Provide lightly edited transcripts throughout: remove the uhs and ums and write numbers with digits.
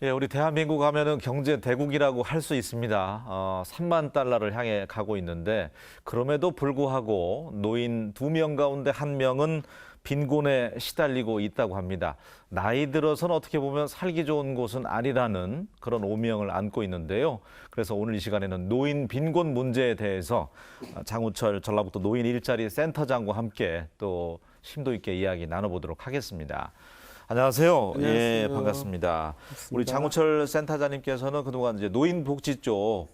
예, 우리 대한민국 하면은 경제 대국이라고 할 수 있습니다. 3만 달러를 향해 가고 있는데 그럼에도 불구하고 노인 2명 가운데 1명은 빈곤에 시달리고 있다고 합니다. 나이 들어서는 어떻게 보면 살기 좋은 곳은 아니라는 그런 오명을 안고 있는데요. 그래서 오늘 이 시간에는 노인 빈곤 문제에 대해서 장우철 전라북도 노인 일자리 센터장과 함께 또 심도 있게 이야기 나눠보도록 하겠습니다. 안녕하세요. 안녕하세요. 예, 반갑습니다. 우리 장우철 센터장님께서는 그동안 이제 노인 복지 쪽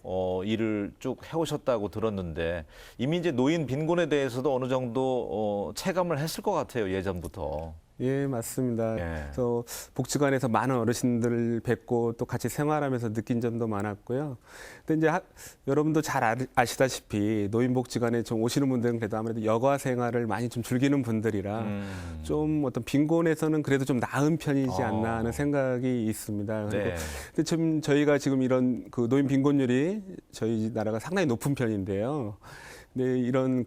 일을 쭉 해오셨다고 들었는데 이미 이제 노인 빈곤에 대해서도 어느 정도 체감을 했을 것 같아요, 예전부터. 예, 맞습니다. 예. 그래서 복지관에서 많은 어르신들을 뵙고 또 같이 생활하면서 느낀 점도 많았고요. 근데 이제 여러분도 잘 아시다시피 노인복지관에 좀 오시는 분들은 그래도 아무래도 여가 생활을 많이 좀 즐기는 분들이라 좀 어떤 빈곤에서는 그래도 좀 나은 편이지 않나 하는 생각이 있습니다. 네. 근데 좀 저희가 지금 이런 그 노인 빈곤율이 저희 나라가 상당히 높은 편인데요. 근데 이런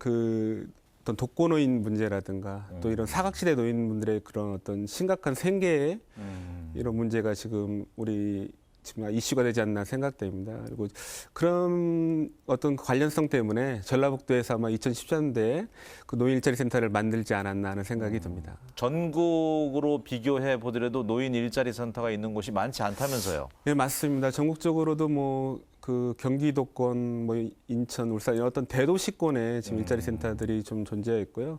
어떤 독거노인 문제라든가 또 이런 사각지대 노인분들의 그런 어떤 심각한 생계에 이런 문제가 지금 우리 지금 이슈가 되지 않나 생각됩니다. 그리고 그런 어떤 관련성 때문에 전라북도에서 아마 2014년도에 그 노인 일자리 센터를 만들지 않았나 하는 생각이 듭니다. 전국으로 비교해 보더라도 노인 일자리 센터가 있는 곳이 많지 않다면서요? 네, 맞습니다. 전국적으로도 그 경기도권, 인천, 울산 이런 어떤 대도시권에 지금 일자리 센터들이 좀 존재했고요.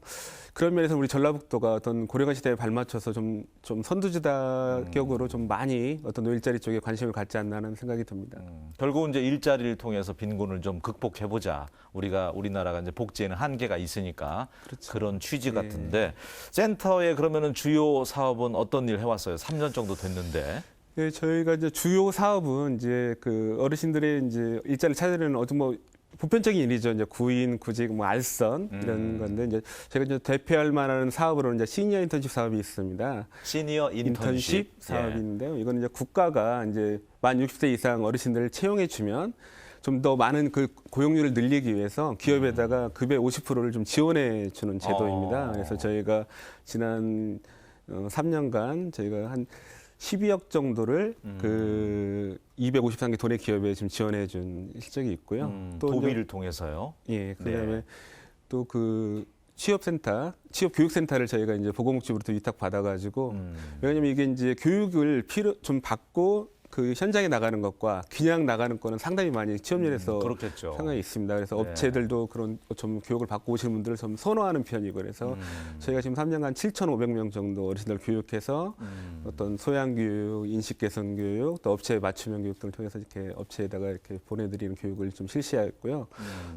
그런 면에서 우리 전라북도가 어떤 고령화 시대에 발맞춰서 좀 선두주자격으로 좀 많이 어떤 노일자리 쪽에 관심을 갖지 않나 하는 생각이 듭니다. 결국은 이제 일자리를 통해서 빈곤을 좀 극복해보자. 우리나라가 이제 복지에는 한계가 있으니까 그렇죠. 그런 취지 네. 같은데 센터에 그러면은 주요 사업은 어떤 일 해왔어요? 3년 정도 됐는데. 네, 저희가 이제 주요 사업은 이제 그 어르신들의 이제 일자리를 찾으려는 어떤 보편적인 일이죠. 이제 구인, 구직, 알선 이런 건데 이제 제가 이제 대표할 만한 사업으로는 이제 시니어 인턴십 사업이 있습니다. 시니어 인턴십 사업인데요. 이건 이제 국가가 이제 만 60세 이상 어르신들을 채용해 주면 좀 더 많은 그 고용률을 늘리기 위해서 기업에다가 급의 50%를 좀 지원해 주는 제도입니다. 그래서 저희가 지난 3년간 저희가 한 12억 정도를 그 253개 도내 기업에 지금 지원해 준 실적이 있고요. 또 도비를 통해서요. 예, 그다음에 또 그 취업 교육센터를 저희가 이제 보건복지부로 위탁 받아가지고 왜냐하면 이게 이제 교육을 좀 받고 그 현장에 나가는 것과 그냥 나가는 거는 상당히 많이 취업률에서 그렇겠죠. 상당히 있습니다. 그래서 네. 업체들도 그런 좀 교육을 받고 오시는 분들을 좀 선호하는 편이고 그래서 저희가 지금 3년간 7,500명 정도 어르신들 교육해서 어떤 소양 교육, 인식 개선 교육, 또 업체 맞춤형 교육 등을 통해서 이렇게 업체에다가 이렇게 보내드리는 교육을 좀 실시했고요.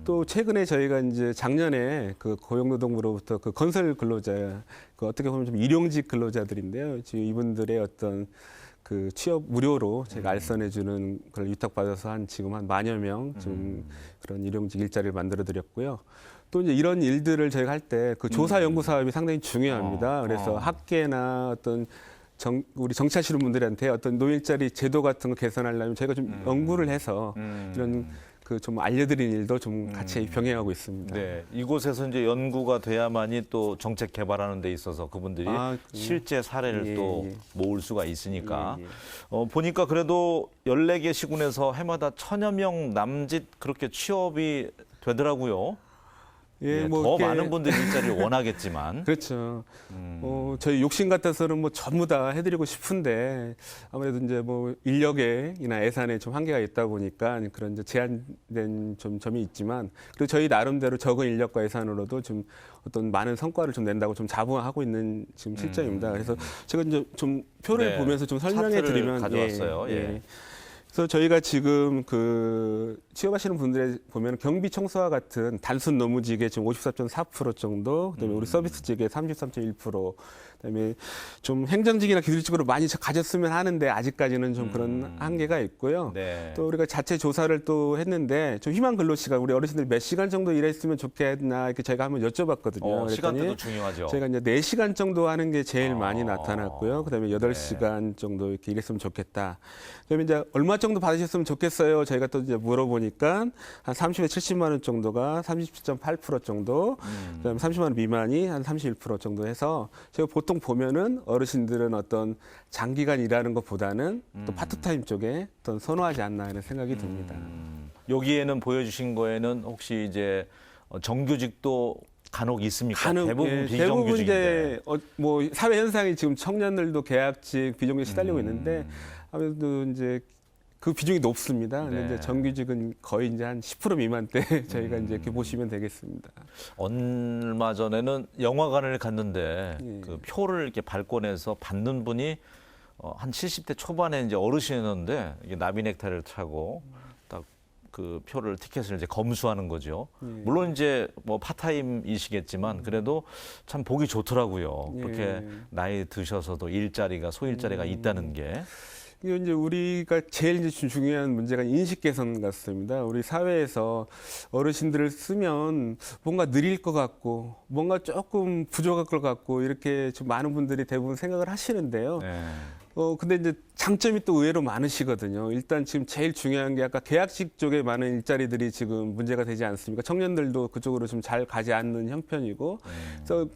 또 최근에 저희가 이제 작년에 그 고용노동부로부터 그 건설 근로자, 그 어떻게 보면 좀 일용직 근로자들인데요. 지금 이분들의 어떤 그 취업 무료로 제가 알선해주는 걸 위탁받아서 지금 한 10,000여 명 좀 그런 일용직 일자리를 만들어 드렸고요. 또 이제 이런 일들을 저희가 할 때 그 조사 연구 사업이 상당히 중요합니다. 그래서 학계나 어떤 우리 정치하시는 분들한테 어떤 노일자리 제도 같은 거 개선하려면 저희가 좀 연구를 해서 이런 그 좀 알려드리는 일도 좀 같이 병행하고 있습니다. 네, 이곳에서 이제 연구가 돼야만이 또 정책 개발하는 데 있어서 그분들이 실제 사례를 또 모을 수가 있으니까. 보니까 그래도 14개 시군에서 해마다 1,000여 명 남짓 그렇게 취업이 되더라고요. 예, 더 많은 분들이 일자리를 원하겠지만. 그렇죠. 저희 욕심 같아서는 전부 다 해드리고 싶은데 아무래도 이제 인력이나 예산에 좀 한계가 있다 보니까 그런 이제 제한된 좀 점이 있지만 그리고 저희 나름대로 적은 인력과 예산으로도 좀 어떤 많은 성과를 좀 낸다고 좀 자부하고 있는 지금 실정입니다. 그래서 제가 이제 좀 표를 보면서 좀 설명해 드리면 가져왔어요. 예. 그래서 저희가 지금 그 취업하시는 분들의 보면 경비청소와 같은 단순 노무직의 지금 54.4% 정도, 그다음에 우리 서비스직의 33.1%, 그다음에 좀 행정직이나 기술직으로 많이 가졌으면 하는데 아직까지는 좀 그런 한계가 있고요. 네. 또 우리가 자체 조사를 또 했는데 좀 희망 근로 시간 우리 어르신들 몇 시간 정도 일했으면 좋겠나 이렇게 저희가 한번 여쭤봤거든요. 시간대도 중요하죠. 저희가 이제 4시간 정도 하는 게 제일 많이 나타났고요. 그다음에 8시간 정도 이렇게 일했으면 좋겠다. 그다음에 이제 얼마 정도 받으셨으면 좋겠어요. 저희가 또 이제 물어보니까 한 30에 70만 원 정도가 37.8% 정도, 그다음에 30만 원 미만이 한 31% 정도 해서 제가 보통 보통 보면은 어르신들은 어떤 장기간 일하는 것보다는 또 파트타임 쪽에 더 선호하지 않나 하는 생각이 듭니다. 여기에는 보여주신 거에는 혹시 이제 정규직도 간혹 있습니까? 대부분 대부분 비정규직인데. 이제 뭐 사회 현상이 지금 청년들도 계약직, 비정규직 시달리고 있는데 아무래도 이제 그 비중이 높습니다. 근데 네. 이제 정규직은 거의 이제 한 10% 미만대 저희가 이제 이렇게 보시면 되겠습니다. 얼마 전에는 영화관을 갔는데 예. 그 표를 이렇게 발권해서 받는 분이 한 70대 초반에 이제 어르신이었는데 이게 나비 넥타이를 차고 딱 그 표를 티켓을 이제 검수하는 거죠. 물론 이제 뭐 파타임이시겠지만 그래도 참 보기 좋더라고요. 그렇게 예. 나이 드셔서도 일자리가 소일자리가 있다는 게. 이게 이제 우리가 제일 이제 중요한 문제가 인식 개선 같습니다. 우리 사회에서 어르신들을 쓰면 뭔가 느릴 것 같고 뭔가 조금 부족할 것 같고 이렇게 좀 많은 분들이 대부분 생각을 하시는데요. 네. 근데 이제 장점이 또 의외로 많으시거든요. 일단 지금 제일 중요한 게 아까 계약직 쪽에 많은 일자리들이 지금 문제가 되지 않습니까? 청년들도 그쪽으로 좀 잘 가지 않는 형편이고, 그래서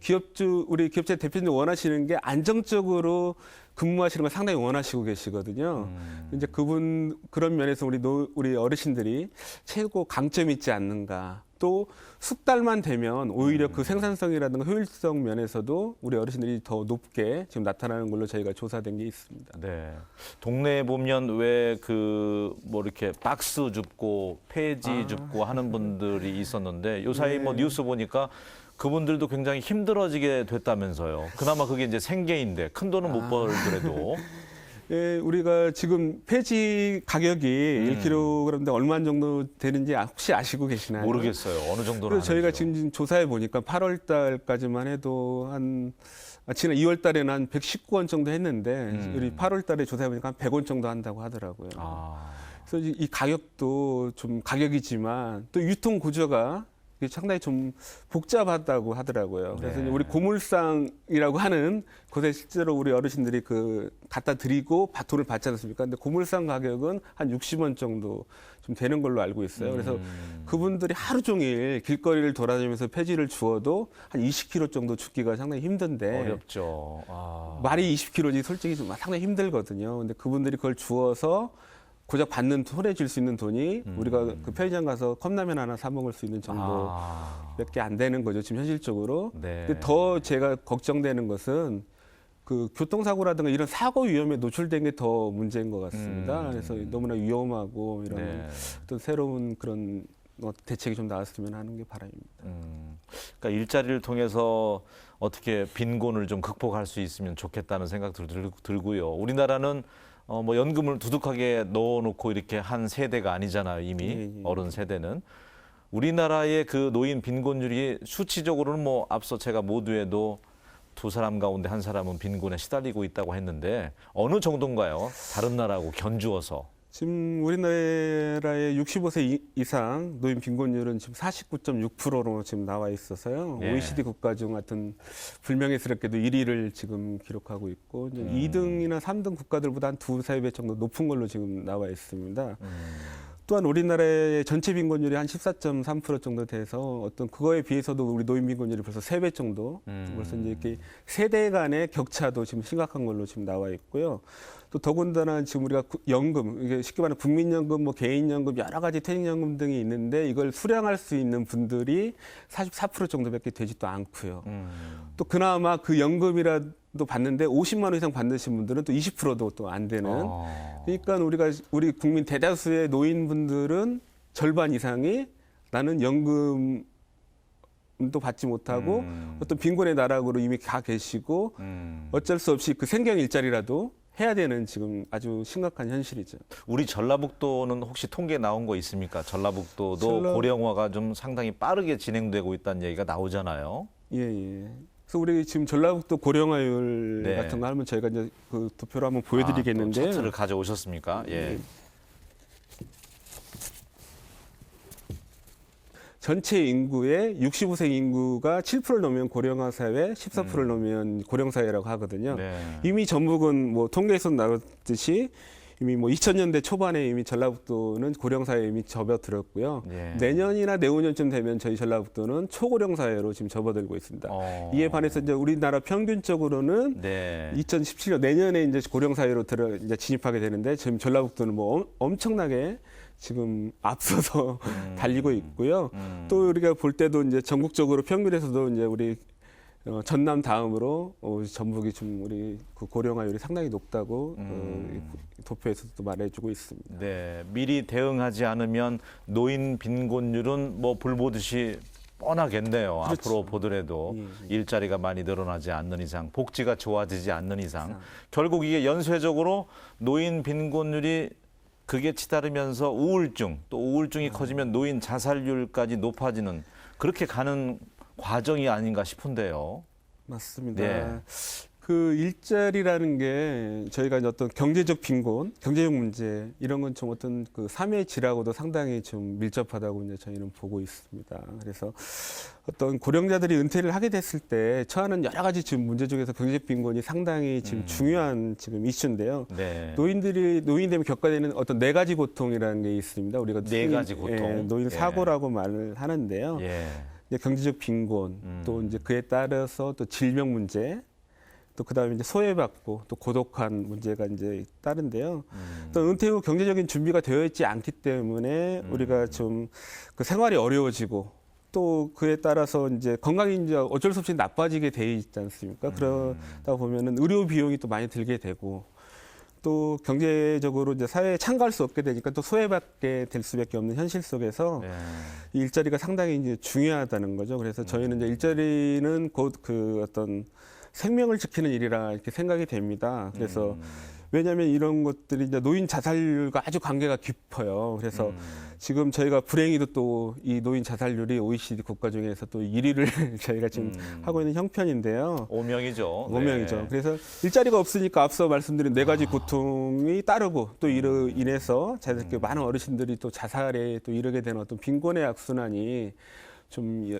우리 기업체 대표님들 원하시는 게 안정적으로 근무하시는 걸 상당히 원하시고 계시거든요. 이제 그런 면에서 우리 어르신들이 최고 강점이 있지 않는가. 또 숙달만 되면 오히려 그 생산성이라든가 효율성 면에서도 우리 어르신들이 더 높게 지금 나타나는 걸로 저희가 조사된 게 있습니다. 네. 동네에 보면 왜 그 뭐 이렇게 박스 줍고 폐지 줍고 하는 분들이 있었는데 요사이 뭐 뉴스 보니까 그분들도 굉장히 힘들어지게 됐다면서요. 그나마 그게 이제 생계인데 큰 돈은 못 벌더라도. 예, 우리가 지금 폐지 가격이 1kg인데 얼마 정도 되는지 혹시 아시고 계시나요? 모르겠어요. 어느 정도는. 그래서 저희가 아는지요. 지금 조사해 보니까 8월 달까지만 해도 지난 2월 달에는 한 119원 정도 했는데 우리 8월 달에 조사해 보니까 한 100원 정도 한다고 하더라고요. 그래서 이 가격도 좀 가격이지만 또 유통 구조가 상당히 좀 복잡하다고 하더라고요. 그래서 네. 우리 고물상이라고 하는 곳에 실제로 우리 어르신들이 갖다 드리고 돈을 받지 않습니까? 근데 고물상 가격은 한 60원 정도 좀 되는 걸로 알고 있어요. 그래서 그분들이 하루 종일 길거리를 돌아다니면서 폐지를 주어도 한 20kg 정도 줍기가 상당히 힘든데. 어렵죠. 말이 20kg지 솔직히 좀 상당히 힘들거든요. 근데 그분들이 그걸 주어서 고작 손에 줄 수 있는 돈이 우리가 그 편의점 가서 컵라면 하나 사 먹을 수 있는 정도밖에 안 되는 거죠. 지금 현실적으로. 네. 근데 더 제가 걱정되는 것은 그 교통사고라든가 이런 사고 위험에 노출된 게 더 문제인 것 같습니다. 그래서 너무나 위험하고 이런 네. 또 새로운 그런 대책이 좀 나왔으면 하는 게 바람입니다. 그러니까 일자리를 통해서 어떻게 빈곤을 좀 극복할 수 있으면 좋겠다는 생각도 들고요. 우리나라는 뭐 연금을 두둑하게 넣어놓고 이렇게 한 세대가 아니잖아요. 이미 예. 어른 세대는. 우리나라의 그 노인 빈곤율이 수치적으로는 뭐 앞서 제가 모두에도 두 사람 가운데 한 사람은 빈곤에 시달리고 있다고 했는데 어느 정도인가요? 다른 나라하고 견주어서. 지금 우리나라의 65세 이상 노인 빈곤율은 지금 49.6%로 지금 나와 있어서요. 예. OECD 국가 중 하여튼 불명예스럽게도 1위를 지금 기록하고 있고 이제 2등이나 3등 국가들보다 한 두세 배 정도 높은 걸로 지금 나와 있습니다. 또한 우리나라의 전체 빈곤율이 한 14.3% 정도 돼서 어떤 그거에 비해서도 우리 노인 빈곤율이 벌써 3배 정도 벌써 이제 이렇게 세대 간의 격차도 지금 심각한 걸로 지금 나와 있고요. 또 더군다나 지금 우리가 연금, 이게 쉽게 말하면 국민연금, 뭐 개인연금, 여러 가지 퇴직연금 등이 있는데 이걸 수령할 수 있는 분들이 44% 정도밖에 되지도 않고요. 또 그나마 그 연금이라도 받는데 50만 원 이상 받으신 분들은 또 20%도 또 안 되는. 그러니까 우리 국민 대다수의 노인분들은 절반 이상이 나는 연금도 받지 못하고 어떤 빈곤의 나락으로 이미 가 계시고 어쩔 수 없이 그 생경 일자리라도 해야 되는 지금 아주 심각한 현실이죠. 우리 전라북도는 혹시 통계 나온 거 있습니까? 전라북도도 고령화가 좀 상당히 빠르게 진행되고 있다는 얘기가 나오잖아요. 예. 그래서 우리 지금 전라북도 고령화율 네. 같은 거 하면 저희가 이제 그 도표로 한번 보여드리겠는데요. 또 차트를 가져오셨습니까? 예. 전체 인구의 65세 인구가 7%를 넘으면 고령화 사회, 14%를 넘으면 고령 사회라고 하거든요. 네. 이미 전북은 뭐 통계에서 나왔듯이 이미 뭐 2000년대 초반에 이미 전라북도는 고령 사회에 이미 접어들었고요. 예. 내년이나 내후년쯤 되면 저희 전라북도는 초고령 사회로 지금 접어들고 있습니다. 이에 반해서 이제 우리나라 평균적으로는 네. 2017년 내년에 이제 고령 사회로 이제 진입하게 되는데 지금 전라북도는 뭐 엄청나게 지금 앞서서 달리고 있고요. 또 우리가 볼 때도 이제 전국적으로 평균에서도 이제 우리 전남 다음으로 전북이 좀 우리 그 고령화율이 상당히 높다고 도표에서도 말해주고 있습니다. 네, 미리 대응하지 않으면 노인 빈곤율은 뭐 불보듯이 뻔하겠네요. 그렇죠. 앞으로 보더라도 일자리가 많이 늘어나지 않는 이상, 복지가 좋아지지 않는 이상, 결국 이게 연쇄적으로 노인 빈곤율이 그게 치달으면서 우울증, 또 우울증이 커지면 노인 자살률까지 높아지는 그렇게 가는 과정이 아닌가 싶은데요. 맞습니다. 네. 그 일자리라는 게 저희가 이제 어떤 경제적 빈곤, 경제적 문제 이런 건 좀 어떤 그 삶의 질하고도 상당히 좀 밀접하다고 이제 저희는 보고 있습니다. 그래서 어떤 고령자들이 은퇴를 하게 됐을 때 처하는 여러 가지 지금 문제 중에서 경제적 빈곤이 상당히 지금 중요한 지금 이슈인데요. 네. 노인 되면 겪어야 되는 어떤 네 가지 고통이라는 게 있습니다. 우리가 네 가지 고통. 노인 사고라고 말을 하는데요. 예. 이제 경제적 빈곤, 또 이제 그에 따라서 또 질병 문제, 또 그다음에 이제 소외받고 또 고독한 문제가 이제 따른데요. 또 은퇴 후 경제적인 준비가 되어 있지 않기 때문에 우리가 좀 그 생활이 어려워지고 또 그에 따라서 이제 건강이 이제 어쩔 수 없이 나빠지게 돼 있지 않습니까? 그러다 보면은 의료 비용이 또 많이 들게 되고 또 경제적으로 이제 사회에 참가할 수 없게 되니까 또 소외받게 될 수밖에 없는 현실 속에서 이 일자리가 상당히 이제 중요하다는 거죠. 그래서 저희는 이제 일자리는 곧 그 어떤 생명을 지키는 일이라 이렇게 생각이 됩니다. 그래서 왜냐하면 이런 것들이 이제 노인 자살률과 아주 관계가 깊어요. 그래서 지금 저희가 불행히도 또 이 노인 자살률이 OECD 국가 중에서 또 1위를 저희가 지금 하고 있는 형편인데요. 오명이죠. 5명이죠. 네. 그래서 일자리가 없으니까 앞서 말씀드린 네 가지 고통이 따르고 또 이로 인해서 자연스럽게 많은 어르신들이 또 자살에 또 이르게 되는 어떤 빈곤의 악순환이 좀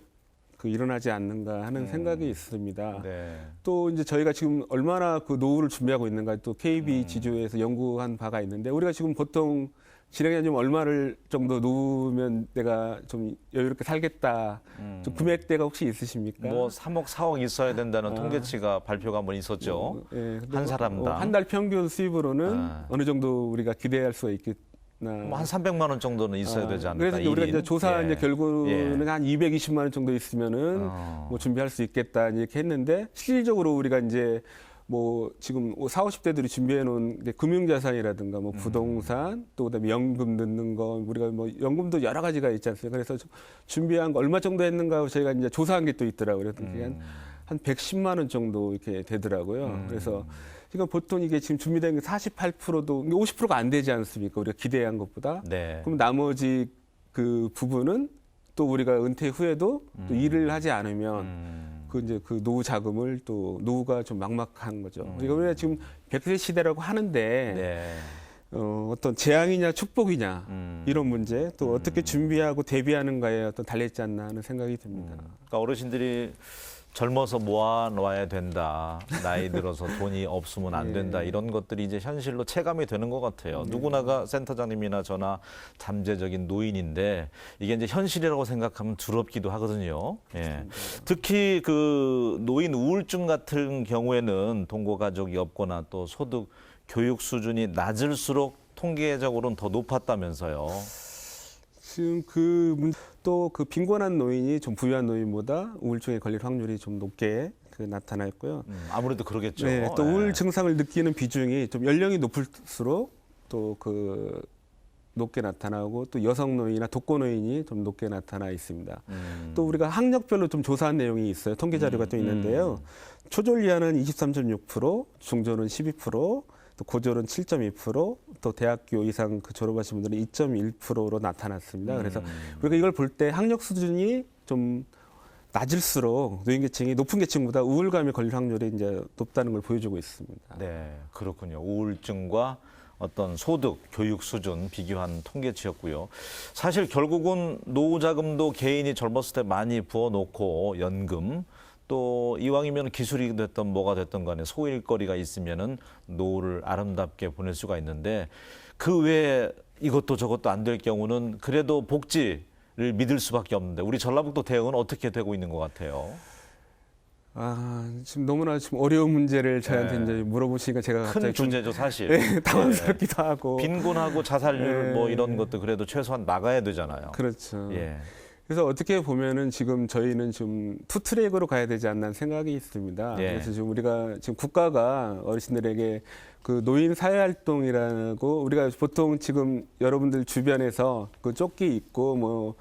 일어나지 않는가 하는 생각이 있습니다. 네. 또 이제 저희가 지금 얼마나 그 노후를 준비하고 있는가 또 KB 지주에서 연구한 바가 있는데 우리가 지금 보통 실행에 좀 얼마를 정도 놓으면 내가 좀 여유롭게 살겠다. 좀 금액대가 혹시 있으십니까? 뭐 3억, 4억 있어야 된다는 통계치가 발표가 한번 있었죠. 예, 한 사람당. 한 달 평균 수입으로는 어느 정도 우리가 기대할 수가 있겠나. 뭐 한 300만 원 정도는 있어야 되지 않을까? 그래서 이제 우리가 이제 조사 이제 결과는 예. 한 220만 원 정도 있으면은 뭐 준비할 수 있겠다 이렇게 했는데 실질적으로 우리가 이제 뭐 지금 40, 50대들이 준비해 놓은 금융자산이라든가 뭐 부동산 또 그다음에 연금 넣는 거 우리가 뭐 연금도 여러 가지가 있지 않습니까? 그래서 준비한 거 얼마 정도 했는가 저희가 이제 조사한 게 또 있더라고요. 그래서 한 110만 원 정도 이렇게 되더라고요. 그래서 지금 보통 이게 지금 준비된 게 48%도 50%가 안 되지 않습니까? 우리가 기대한 것보다. 네. 그럼 나머지 그 부분은 또 우리가 은퇴 후에도 또 일을 하지 않으면 그 이제 그 노후 자금을 또 노후가 좀 막막한 거죠. 그러니까 우리가 지금 100세 시대라고 하는데 네. 어떤 재앙이냐 축복이냐 이런 문제 또 어떻게 준비하고 대비하는가에 어떤 달려있지 않나 하는 생각이 듭니다. 그러니까 어르신들이 젊어서 모아놔야 된다. 나이 들어서 돈이 없으면 안 된다. 이런 것들이 이제 현실로 체감이 되는 것 같아요. 누구나가 센터장님이나 저나 잠재적인 노인인데 이게 이제 현실이라고 생각하면 두렵기도 하거든요. 예. 특히 그 노인 우울증 같은 경우에는 동거 가족이 없거나 또 소득 교육 수준이 낮을수록 통계적으로는 더 높았다면서요. 지금 또 그 빈곤한 노인이 좀 부유한 노인보다 우울증에 걸릴 확률이 좀 높게 나타나 있고요. 아무래도 그러겠죠. 네, 또 우울 증상을 느끼는 비중이 좀 연령이 높을수록 또 그 높게 나타나고 또 여성 노인이나 독거 노인이 좀 높게 나타나 있습니다. 또 우리가 학력별로 좀 조사한 내용이 있어요. 통계 자료가 또 있는데요. 초졸 이하는 23.6%, 중졸은 12%, 또 고졸은 7.2%, 또 대학교 이상 그 졸업하신 분들은 2.1%로 나타났습니다. 그래서 우리가 이걸 볼 때 학력 수준이 좀 낮을수록 노인 계층이 높은 계층보다 우울감에 걸릴 확률이 이제 높다는 걸 보여주고 있습니다. 네, 그렇군요. 우울증과 어떤 소득, 교육 수준 비교한 통계치였고요. 사실 결국은 노후 자금도 개인이 젊었을 때 많이 부어놓고 연금 또 이왕이면 기술이 됐던 뭐가 됐던 간에 소일거리가 있으면은 노후를 아름답게 보낼 수가 있는데 그 외에 이것도 저것도 안 될 경우는 그래도 복지를 믿을 수밖에 없는데 우리 전라북도 대응은 어떻게 되고 있는 것 같아요? 지금 너무나 지금 어려운 문제를 저희한테 네. 이제 물어보시니까 제가 큰 갑자기 좀 주제죠, 사실. 당황스럽기도 하고. 빈곤하고 자살률 뭐 네. 이런 것도 그래도 최소한 막아야 되잖아요. 그렇죠. 예. 그래서 어떻게 보면은 지금 저희는 좀 투트랙으로 가야 되지 않나 생각이 있습니다. 예. 그래서 지금 우리가 지금 국가가 어르신들에게 그 노인 사회활동이라고 우리가 보통 지금 여러분들 주변에서 그 조끼 입고 뭐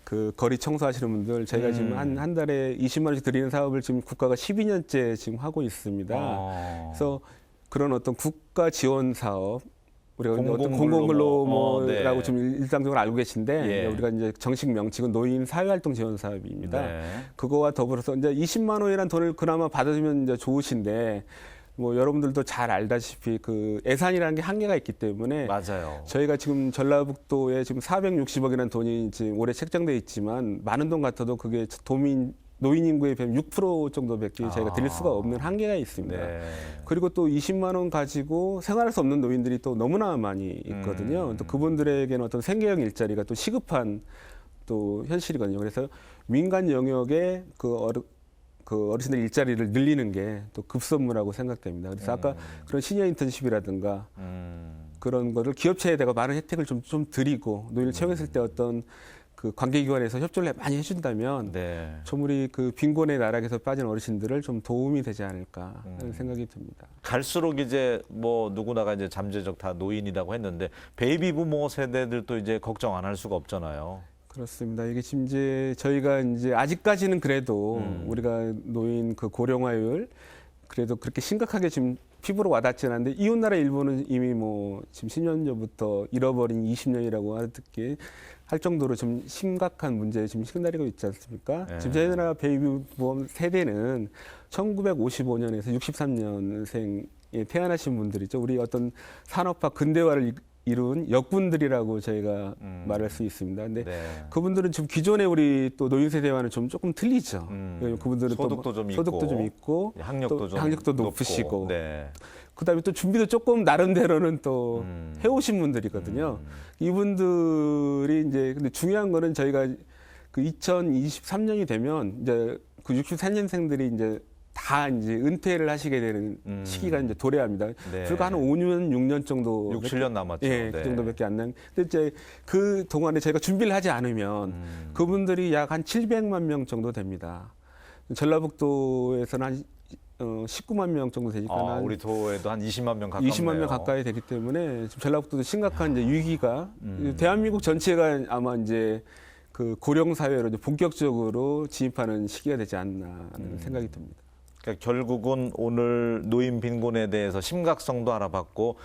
그 거리 청소하시는 분들 저희가 지금 한 달에 20만 원씩 드리는 사업을 지금 국가가 12년째 지금 하고 있습니다. 그래서 그런 어떤 국가 지원 사업 우리가 어떤 공공근로 뭐라고 네. 좀 일상적으로 알고 계신데 예. 우리가 이제 정식 명칭은 노인 사회활동 지원 사업입니다. 네. 그거와 더불어서 이제 20만 원이라는 돈을 그나마 받으면 이제 좋으신데 뭐 여러분들도 잘 알다시피 그 예산이라는 게 한계가 있기 때문에 맞아요. 저희가 지금 전라북도에 지금 460억이라는 돈이 지금 올해 책정돼 있지만 많은 돈 같아도 그게 노인 인구에 비하면 6% 정도밖에 저희가 드릴 수가 없는 한계가 있습니다. 네. 그리고 또 20만 원 가지고 생활할 수 없는 노인들이 또 너무나 많이 있거든요. 또 그분들에게는 어떤 생계형 일자리가 또 시급한 또 현실이거든요. 그래서 민간 영역에 그 어르신들 일자리를 늘리는 게 또 급선무라고 생각됩니다. 그래서 아까 그런 시니어 인턴십이라든가 그런 거를 기업체에다가 많은 혜택을 좀 드리고 노인을 채용했을 때 어떤 그 관계기관에서 협조를 많이 해준다면 네. 좀 우리 그 빈곤의 나락에서 빠진 어르신들을 좀 도움이 되지 않을까 하는 생각이 듭니다. 갈수록 이제 뭐 누구나가 이제 잠재적 다 노인이라고 했는데 베이비 부모 세대들도 이제 걱정 안 할 수가 없잖아요. 그렇습니다. 이게 지금 이제 저희가 이제 아직까지는 그래도 우리가 노인 그 고령화율 그래도 그렇게 심각하게 지금 피부로 와닿지는 않는데 이웃나라 일본은 이미 뭐 지금 10년 전부터 잃어버린 20년이라고 하듯이 할 정도로 좀 심각한 문제에 지금 시달리고 있지 않습니까? 네. 지금 저희 나라 베이비 부모 세대는 1955년에서 63년생에 태어나신 분들이죠. 우리 어떤 산업화 근대화를 이룬 역군들이라고 저희가 말할 수 있습니다. 근데 네. 그분들은 지금 기존의 우리 또 노인 세대와는 좀 조금 틀리죠. 왜냐면 그분들은 소득도 좀 소득도 좀 있고 학력도 또 좀 학력도 높고. 높으시고 네. 그다음에 또 준비도 조금 나름대로는 또 해오신 분들이거든요. 이분들이 이제 근데 중요한 거는 저희가 그 2023년이 되면 이제 그 64년생들이 이제 다 이제 은퇴를 하시게 되는 시기가 이제 도래합니다. 네. 불과 한 5년, 6년 정도 6, 7년 남았죠. 예, 네. 그 정도밖에 안 난. 근데 이제 그 동안에 저희가 준비를 하지 않으면 그분들이 약 한 700만 명 정도 됩니다. 전라북도에서는 한 19만 명 정도 되니까 한 우리 도에도 한 20만 명 가깝네요. 20만 명 가까이 되기 때문에 지금 전라북도도 심각한 이제 위기가 대한민국 전체가 아마 이제 그 고령 사회로 이제 본격적으로 진입하는 시기가 되지 않나 하는 생각이 듭니다. 그러니까 결국은 오늘 노인 빈곤에 대해서 심각성도 알아봤고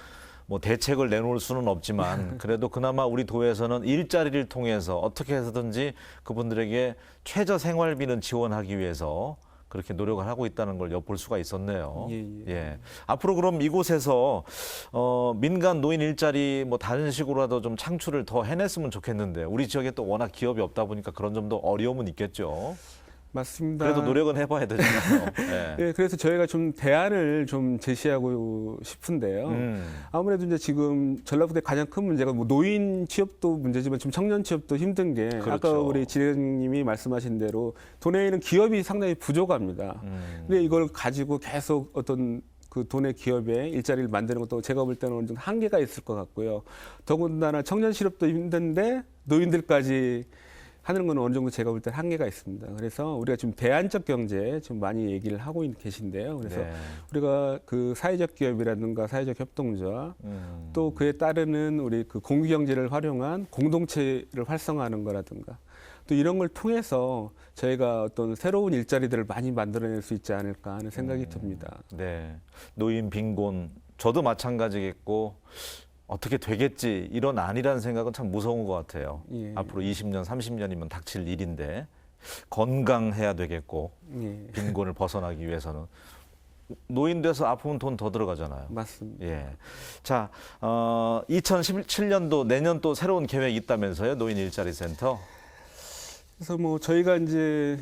뭐 대책을 내놓을 수는 없지만 그래도 그나마 우리 도에서는 일자리를 통해서 어떻게 해서든지 그분들에게 최저 생활비는 지원하기 위해서 그렇게 노력을 하고 있다는 걸 엿볼 수가 있었네요. 예. 앞으로 그럼 이곳에서 민간 노인 일자리 뭐 다른 식으로라도 좀 창출을 더 해냈으면 좋겠는데 우리 지역에 또 워낙 기업이 없다 보니까 그런 점도 어려움은 있겠죠. 맞습니다. 그래도 노력은 해봐야 되잖아요. 예. 네, 그래서 저희가 좀 대안을 좀 제시하고 싶은데요. 아무래도 이제 지금 전라북도의 가장 큰 문제가 뭐 노인 취업도 문제지만 지금 청년 취업도 힘든 게 그렇죠. 아까 우리 지회장님이 말씀하신 대로 도내에 있는 기업이 상당히 부족합니다. 근데 이걸 가지고 계속 어떤 그 도내 기업에 일자리를 만드는 것도 제가 볼 때는 어느 정도 한계가 있을 것 같고요. 더군다나 청년 실업도 힘든데 노인들까지 하는 건 어느 정도 제가 볼 때 한계가 있습니다. 그래서 우리가 지금 대안적 경제 지금 많이 얘기를 하고 계신데요. 그래서 네. 우리가 그 사회적 기업이라든가 사회적 협동조합 또 그에 따르는 우리 그 공유 경제를 활용한 공동체를 활성화하는 거라든가 또 이런 걸 통해서 저희가 어떤 새로운 일자리들을 많이 만들어낼 수 있지 않을까 하는 생각이 듭니다. 네. 노인 빈곤 저도 마찬가지겠고 어떻게 되겠지 이런 아니라는 생각은 참 무서운 것 같아요. 예. 앞으로 20년, 30년이면 닥칠 일인데 건강해야 되겠고 예. 빈곤을 벗어나기 위해서는 노인 돼서 아프면 돈 더 들어가잖아요. 맞습니다. 예. 자, 2017년도 내년 또 새로운 계획이 있다면서요? 노인 일자리 센터. 그래서 뭐 저희가 이제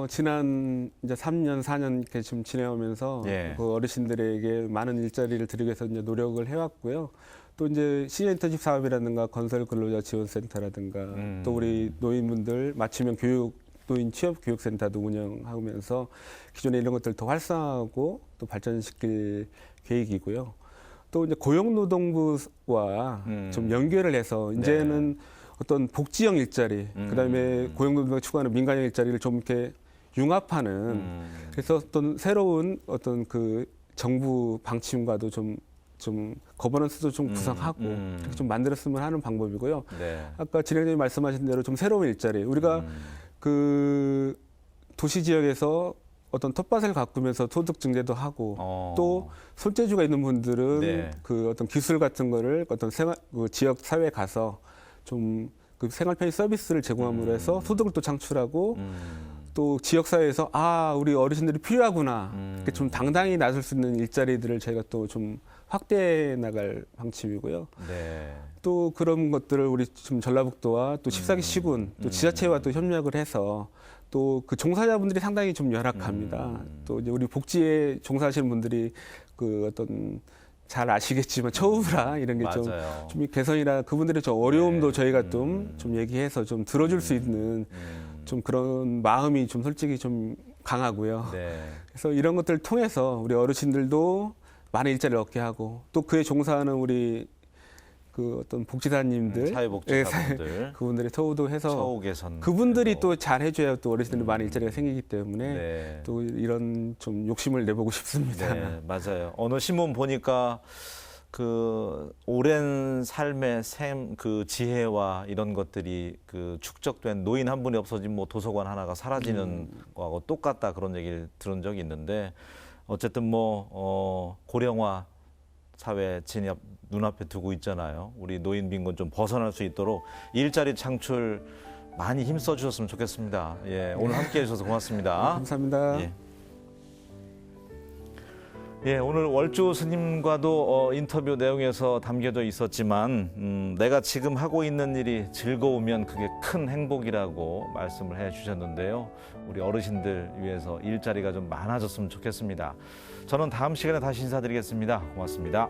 지난 이제 3년, 4년 이렇게 좀 지내오면서 예. 그 어르신들에게 많은 일자리를 드리기 위해서 이제 노력을 해왔고요. 또 이제 시니어 인턴십 사업이라든가 건설 근로자 지원센터라든가 또 우리 노인분들 맞춤형 교육 노인 취업 교육센터도 운영하면서 기존에 이런 것들 더 활성화하고 또 발전시킬 계획이고요. 또 이제 고용노동부와 좀 연결을 해서 이제는 어떤 복지형 일자리, 그다음에 고용노동부가 추구하는 민간형 일자리를 좀 이렇게 융합하는 그래서 어떤 새로운 어떤 그 정부 방침과도 좀 거버넌스도 좀 구성하고 그렇게 좀 만들었으면 하는 방법이고요. 네. 아까 진행자님 말씀하신 대로 좀 새로운 일자리, 우리가 그 도시 지역에서 어떤 텃밭을 가꾸면서 소득 증대도 하고 또 손재주가 있는 분들은 네. 그 어떤 기술 같은 거를 어떤 생활 그 지역 사회에 가서 좀 그 생활 편의 서비스를 제공함으로 해서 소득을 또 창출하고 또 지역 사회에서 우리 어르신들이 필요하구나 이렇게 좀 당당히 나설 수 있는 일자리들을 저희가 또 좀 확대해 나갈 방침이고요. 네. 또 그런 것들을 우리 지금 전라북도와 또 14기 시군 또 지자체와 또 협력을 해서 또 그 종사자분들이 상당히 좀 열악합니다. 또 이제 우리 복지에 종사하시는 분들이 그 어떤 잘 아시겠지만 처우라 이런 게 좀 개선이라 그분들의 좀 어려움도 저희가 좀 얘기해서 좀 들어줄 수 있는 좀 그런 마음이 좀 솔직히 좀 강하고요. 네. 그래서 이런 것들을 통해서 우리 어르신들도 많은 일자리를 얻게 하고 또 그에 종사하는 우리 그 어떤 복지사님들, 사회복지사분들, 그분들의 처우도 해서 처우 개선, 그분들이 또 잘 해줘야 또 어르신들이 많은 일자리가 생기기 때문에 네. 또 이런 좀 욕심을 내보고 싶습니다. 네, 맞아요. 어느 신문 보니까 그 오랜 삶의 그 지혜와 이런 것들이 그 축적된 노인 한 분이 없어지면 뭐 도서관 하나가 사라지는 거하고 똑같다 그런 얘기를 들은 적이 있는데 어쨌든 뭐 고령화 사회 진입 눈앞에 두고 있잖아요. 우리 노인 빈곤 좀 벗어날 수 있도록 일자리 창출 많이 힘써 주셨으면 좋겠습니다. 예, 오늘 함께해 주셔서 고맙습니다. 감사합니다. 예, 오늘 월주 스님과도 인터뷰 내용에서 담겨져 있었지만 내가 지금 하고 있는 일이 즐거우면 그게 큰 행복이라고 말씀을 해주셨는데요. 우리 어르신들 위해서 일자리가 좀 많아졌으면 좋겠습니다. 저는 다음 시간에 다시 인사드리겠습니다. 고맙습니다.